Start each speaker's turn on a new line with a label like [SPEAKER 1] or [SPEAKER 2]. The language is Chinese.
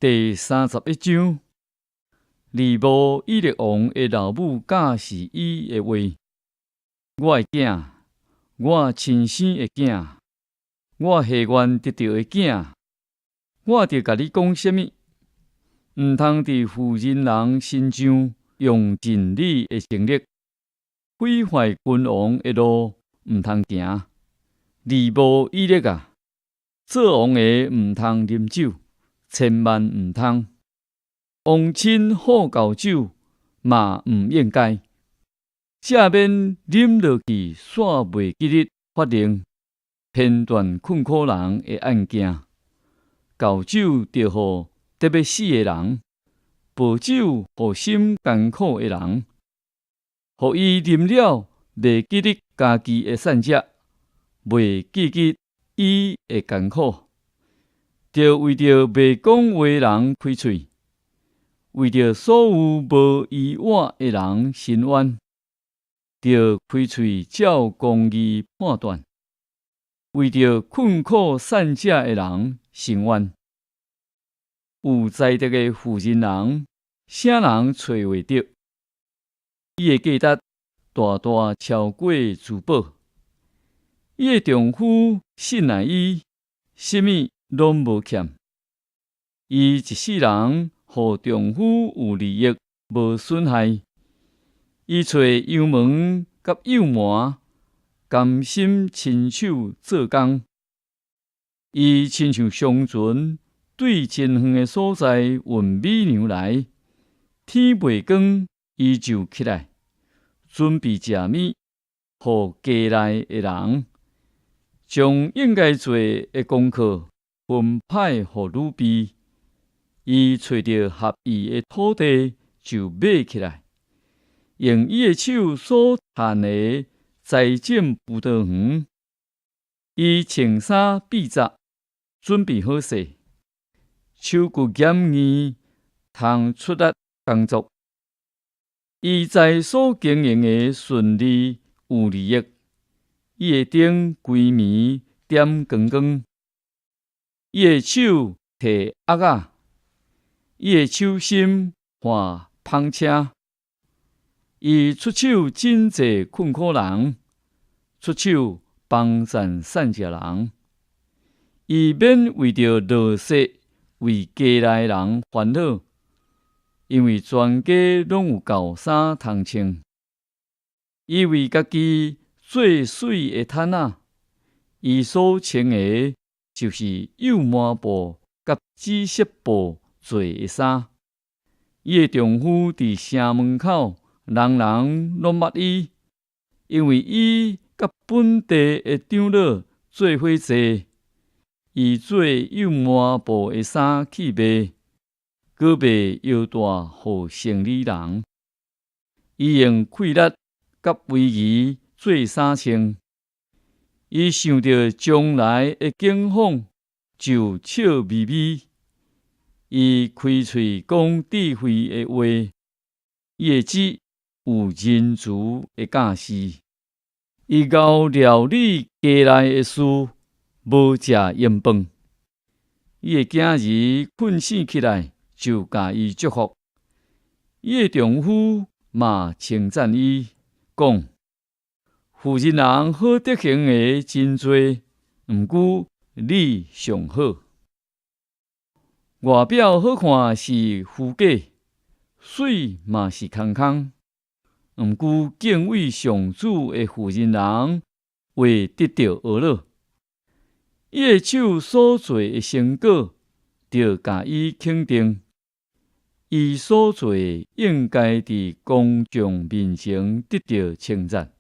[SPEAKER 1] 第31章，利波以勒王的老母教示伊的话：我的囝，我亲生的囝，我希愿得到的囝，我着甲你讲什么？毋通伫妇人人身上用尽你的精力，毁坏君王的路，毋通行。利波以勒啊，做王的毋通啉酒，千万毋通。王亲好交酒，嘛毋应该。正免啉落去，煞袂记日发令，片段困苦人的案件。交酒着互得要死的人，无酒互心艰苦的人，互伊啉了袂记得家己的善食，袂记得伊的艰苦，着为着袂讲话人开喙，为着所有无依我的人伸冤，着开喙照公义判断，为着困苦善食的人伸冤。有才德的妇人人，啥人找袂着？伊的价值大大超过珠宝。伊的丈夫信赖伊，什么拢无欠。伊一世人互丈夫有利益，无损害。伊找油门甲油麻，甘心亲手做工。伊亲像上船，对前远的所在运米粮来。天未光，伊就起来，准备食米，互家内的人。将应该做的功课分派互女婢。伊找到合意的土地，就买起来，用伊的手所赚的栽种葡萄园。伊穿衫闭扎，准备好势，手骨严严，通出力工作。伊在所经营的顺利有利益。伊的灯规暝点光光，伊的手提鸭仔，伊的手心画篷车。伊出手真济困苦人，出手帮赞善食人。伊免为着落雪为家内人烦恼，因为全家拢有厚衫通穿。伊为家己最水的毯仔，伊所穿的就是幼麻布甲紫色布做的衫。伊的丈夫伫城门口，人人拢捌伊，因为伊甲本地的长老做伙坐。伊做幼麻布的衫去卖，搁卖腰带互生理人。伊用气力甲威仪做衫穿。伊想到将来的景况，就笑眯眯。伊开喙讲智慧的话，伊的嘴有仁慈的教示。伊熬料理家内的事，无食盐饭。伊的囝儿困醒起来，就甲伊祝福。伊的丈夫嘛称赞伊，讲：妇人人好德行的真多，毋过你上好。外表好看是虚假，水嘛是空空。毋过敬畏上主的妇人人会得到呵乐。伊的手所做的成果，着甲伊肯定。伊所做应该伫公众面前得到称赞。